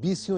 20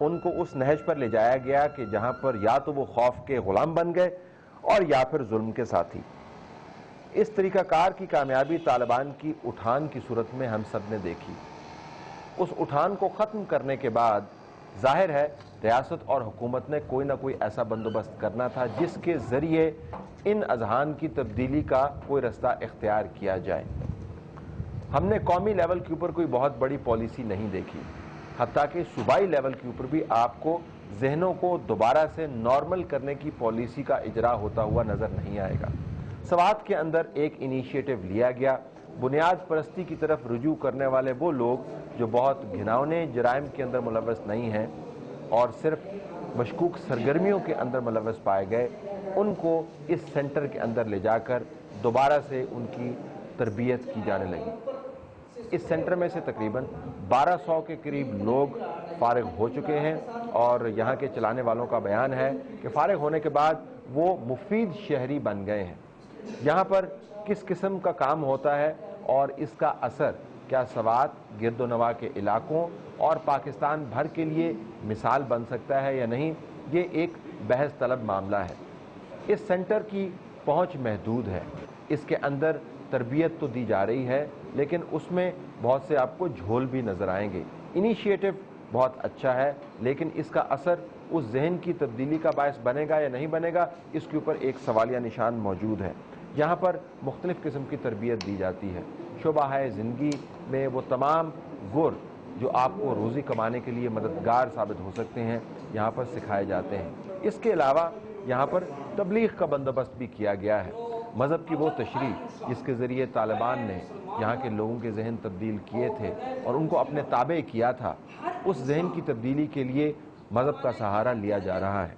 ان کو اس نہج پر لے جایا گیا کہ جہاں پر یا تو وہ خوف کے غلام بن گئے اور یا پھر ظلم کے ساتھی۔ اس طریقہ کار کی کامیابی طالبان کی اٹھان کی صورت میں ہم سب نے دیکھی۔ اس اٹھان کو ختم کرنے کے بعد ظاہر ہے ریاست اور حکومت نے کوئی نہ کوئی ایسا بندوبست کرنا تھا جس کے ذریعے ان اذہان کی تبدیلی کا کوئی رستہ اختیار کیا جائے۔ ہم نے قومی لیول کے اوپر کوئی بہت بڑی پالیسی نہیں دیکھی، حتیٰ کہ صوبائی لیول کے اوپر بھی آپ کو ذہنوں کو دوبارہ سے نارمل کرنے کی پالیسی کا اجرا ہوتا ہوا نظر نہیں آئے گا۔ سوات کے اندر ایک انیشیٹو لیا گیا، بنیاد پرستی کی طرف رجوع کرنے والے وہ لوگ جو بہت گھناؤنے جرائم کے اندر ملوث نہیں ہیں اور صرف مشکوک سرگرمیوں کے اندر ملوث پائے گئے، ان کو اس سینٹر کے اندر لے جا کر دوبارہ سے ان کی تربیت کی جانے لگی۔ اس سینٹر میں سے تقریباً 1200 کے قریب لوگ فارغ ہو چکے ہیں، اور یہاں کے چلانے والوں کا بیان ہے کہ فارغ ہونے کے بعد وہ مفید شہری بن گئے ہیں۔ یہاں پر کس قسم کا کام ہوتا ہے اور اس کا اثر کیا سوات، گرد و نواح کے علاقوں اور پاکستان بھر کے لیے مثال بن سکتا ہے یا نہیں، یہ ایک بحث طلب معاملہ ہے۔ اس سینٹر کی پہنچ محدود ہے، اس کے اندر تربیت تو دی جا رہی ہے لیکن اس میں بہت سے آپ کو جھول بھی نظر آئیں گے۔ انیشیٹو بہت اچھا ہے لیکن اس کا اثر اس ذہن کی تبدیلی کا باعث بنے گا یا نہیں بنے گا، اس کے اوپر ایک سوالیہ نشان موجود ہے۔ یہاں پر مختلف قسم کی تربیت دی جاتی ہے، شعبہ زندگی میں وہ تمام گر جو آپ کو روزی کمانے کے لیے مددگار ثابت ہو سکتے ہیں یہاں پر سکھائے جاتے ہیں۔ اس کے علاوہ یہاں پر تبلیغ کا بندوبست بھی کیا گیا ہے، مذہب کی وہ تشریح جس کے ذریعے طالبان نے یہاں کے لوگوں کے ذہن تبدیل کیے تھے اور ان کو اپنے تابع کیا تھا، اس ذہن کی تبدیلی کے لیے مذہب کا سہارا لیا جا رہا ہے۔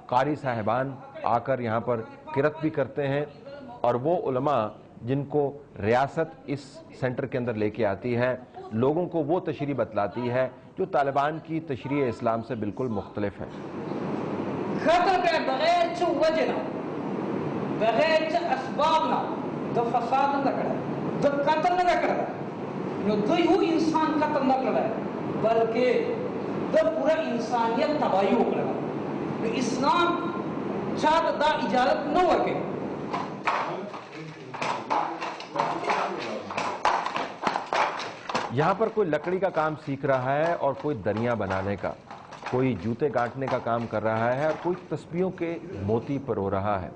قاری صاحبان آ کر یہاں پر قرات بھی کرتے ہیں، اور وہ علماء جن کو ریاست اس سینٹر کے اندر لے کے آتی ہے لوگوں کو وہ تشریح بتلاتی ہے جو طالبان کی تشریح اسلام سے بالکل مختلف ہے۔ بغیر چھ وجہ نہ، بغیر چھ اسباب نہ، دو فساد نہ کرے، دو قتل نہ کرے، نو دو انسان قتل نہ کرے بلکہ دو پورا انسانیت تباہی ہو کرے۔ اسلام چاہتا دا اجازت نہ ورکے۔ یہاں پر کوئی لکڑی کا کام سیکھ رہا ہے اور کوئی دریاں بنانے کا، کوئی جوتے گانٹنے کا کام کر رہا ہے اور کوئی تسبیحوں کے موتی پرو رہا ہے۔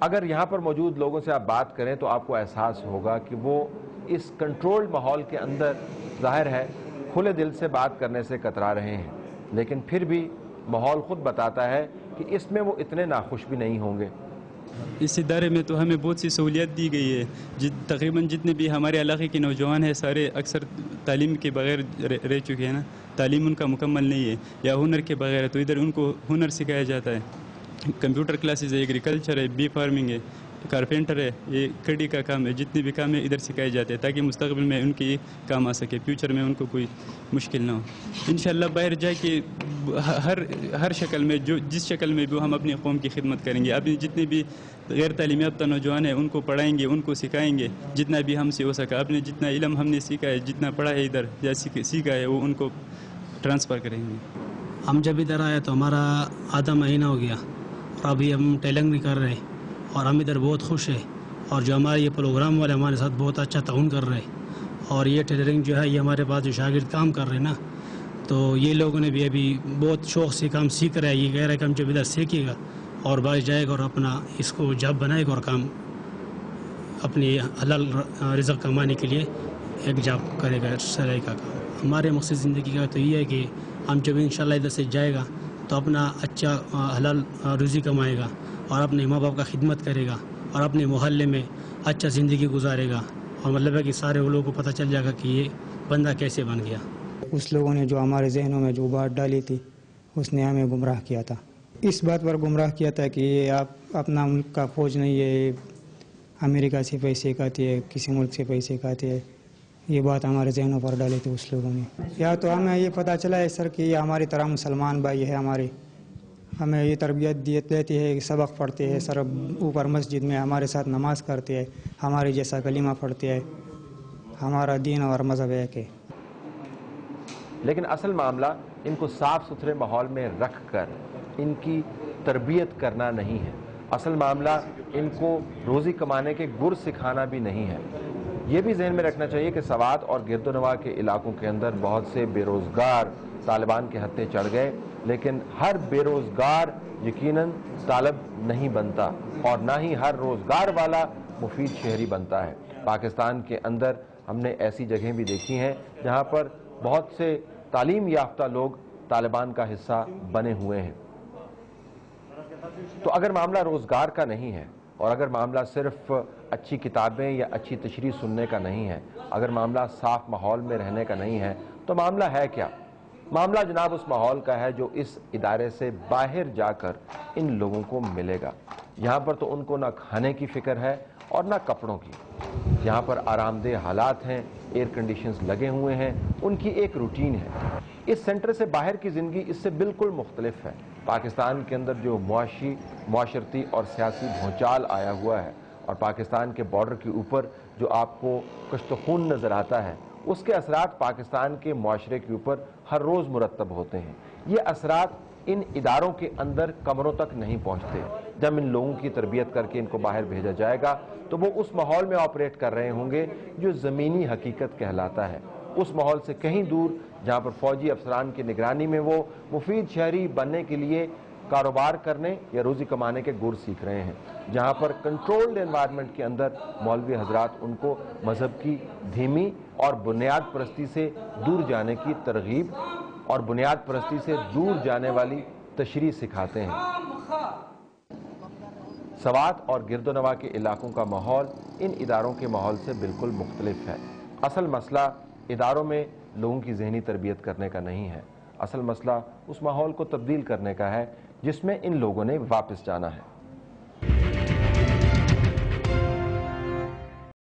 اگر یہاں پر موجود لوگوں سے آپ بات کریں تو آپ کو احساس ہوگا کہ وہ اس کنٹرولڈ ماحول کے اندر ظاہر ہے کھلے دل سے بات کرنے سے کترا رہے ہیں، لیکن پھر بھی ماحول خود بتاتا ہے کہ اس میں وہ اتنے ناخوش بھی نہیں ہوں گے۔ اس ادارے میں تو ہمیں بہت سی سہولیات دی گئی ہے، تقریباً جتنے بھی ہمارے علاقے کے نوجوان ہیں سارے اکثر تعلیم کے بغیر رہ چکے ہیں نا، تعلیم ان کا مکمل نہیں ہے یا ہنر کے بغیر ہے، تو ادھر ان کو ہنر سکھایا جاتا ہے۔ کمپیوٹر کلاسز ہے، ایگریکلچر ہے، بی فارمنگ ہے، کارپینٹر ہے، یہ کڑی کا کام ہے، جتنے بھی کام ہے ادھر سکھائے جاتے ہیں تاکہ مستقبل میں ان کے کام آ سکے، فیوچر میں ان کو کوئی مشکل نہ ہو۔ انشاءاللہ باہر جا کے ہر شکل میں جس شکل میں بھی ہم اپنی قوم کی خدمت کریں گے، اپنے جتنے بھی غیر تعلیم یافتہ نوجوان ہیں ان کو پڑھائیں گے، ان کو سکھائیں گے جتنا بھی ہم سے ہو سکا، اپنے جتنا علم ہم نے سیکھا ہے، جتنا پڑھا ہے ادھر یا سیکھا ہے وہ ان کو ٹرانسفر کریں گے۔ ہم جب ادھر آئے تو ہمارا آدھا مہینہ ہو گیا اور ابھی ہم ٹیلنگ بھی کر رہے ہیں اور ہم ادھر بہت خوش ہیں، اور جو ہمارے یہ پروگرام والے ہمارے ساتھ بہت اچھا تعاون کر رہے ہیں، اور یہ ٹیلرنگ جو ہے یہ ہمارے پاس جو شاگرد کام کر رہے ہیں نا، تو یہ لوگوں نے بھی ابھی بہت شوق سے کام سیکھ رہا ہے۔ یہ کہہ رہا ہے کہ ہم جب ادھر سیکھے گا اور باہر جائے گا اور اپنا اس کو جاب بنائے گا اور کام اپنی حلال رزق کمانے کے لیے ایک جاب کرے گا، سرائی کا کام۔ ہمارے مقصد زندگی کا تو یہ ہے کہ ہم جب انشاءاللہ ادھر سے جائے گا تو اپنا اچھا حلال روزی کمائے گا اور اپنے ماں باپ کا خدمت کرے گا اور اپنے محلے میں اچھا زندگی گزارے گا، اور مطلب ہے کہ سارے وہ لوگوں کو پتہ چل جائے گا کہ یہ بندہ کیسے بن گیا۔ اس لوگوں نے جو ہمارے ذہنوں میں جو بات ڈالی تھی اس نے ہمیں گمراہ کیا تھا، اس بات پر گمراہ کیا تھا کہ یہ آپ اپنا ملک کا فوج نہیں ہے، امریکہ سے پیسے کھاتی ہے، کسی ملک سے پیسے کھاتی ہے، یہ بات ہمارے ذہنوں پر ڈالی تھی اس لوگوں نے۔ یا تو ہمیں یہ پتہ چلا ہے سر کہ یہ ہماری طرح مسلمان بھائی ہے، ہمیں یہ تربیت دیتی ہے، سبق پڑھتے ہیں سر، اوپر مسجد میں ہمارے ساتھ نماز کرتے ہیں، ہمارے جیسا کلمہ پڑھتے ہیں، ہمارا دین اور مذہب ہے کہ لیکن اصل معاملہ ان کو صاف ستھرے ماحول میں رکھ کر ان کی تربیت کرنا نہیں ہے، اصل معاملہ ان کو روزی کمانے کے گر سکھانا بھی نہیں ہے۔ یہ بھی ذہن میں رکھنا چاہیے کہ سوات اور گرد و نواح کے علاقوں کے اندر بہت سے بے روزگار طالبان کے ہتھے چڑھ گئے، لیکن ہر بے روزگار یقیناً طالب نہیں بنتا اور نہ ہی ہر روزگار والا مفید شہری بنتا ہے۔ پاکستان کے اندر ہم نے ایسی جگہیں بھی دیکھی ہیں جہاں پر بہت سے تعلیم یافتہ لوگ طالبان کا حصہ بنے ہوئے ہیں۔ تو اگر معاملہ روزگار کا نہیں ہے اور اگر معاملہ صرف اچھی کتابیں یا اچھی تشریح سننے کا نہیں ہے، اگر معاملہ صاف ماحول میں رہنے کا نہیں ہے، تو معاملہ ہے کیا؟ معاملہ جناب اس ماحول کا ہے جو اس ادارے سے باہر جا کر ان لوگوں کو ملے گا۔ یہاں پر تو ان کو نہ کھانے کی فکر ہے اور نہ کپڑوں کی، یہاں پر آرام دہ حالات ہیں، ایئر کنڈیشنز لگے ہوئے ہیں، ان کی ایک روٹین ہے۔ اس سینٹر سے باہر کی زندگی اس سے بالکل مختلف ہے۔ پاکستان کے اندر جو معاشرتی اور سیاسی بھونچال آیا ہوا ہے اور پاکستان کے بارڈر کے اوپر جو آپ کو کشت خون نظر آتا ہے، اس کے اثرات پاکستان کے معاشرے کے اوپر ہر روز مرتب ہوتے ہیں۔ یہ اثرات ان اداروں کے اندر کمروں تک نہیں پہنچتے۔ جب ان لوگوں کی تربیت کر کے ان کو باہر بھیجا جائے گا تو وہ اس ماحول میں آپریٹ کر رہے ہوں گے جو زمینی حقیقت کہلاتا ہے، اس ماحول سے کہیں دور جہاں پر فوجی افسران کی نگرانی میں وہ مفید شہری بننے کے لیے کاروبار کرنے یا روزی کمانے کے گر سیکھ رہے ہیں، جہاں پر کنٹرولڈ انوائرمنٹ کے اندر مولوی حضرات ان کو مذہب کی دھیمی اور بنیاد پرستی سے دور جانے کی ترغیب اور بنیاد پرستی سے دور جانے والی تشریح سکھاتے ہیں۔ سوات اور گرد و نواح کے علاقوں کا ماحول ان اداروں کے ماحول سے بالکل مختلف ہے۔ اصل مسئلہ اداروں میں لوگوں کی ذہنی تربیت کرنے کا نہیں ہے، اصل مسئلہ اس ماحول کو تبدیل کرنے کا ہے جس میں ان لوگوں نے واپس جانا ہے۔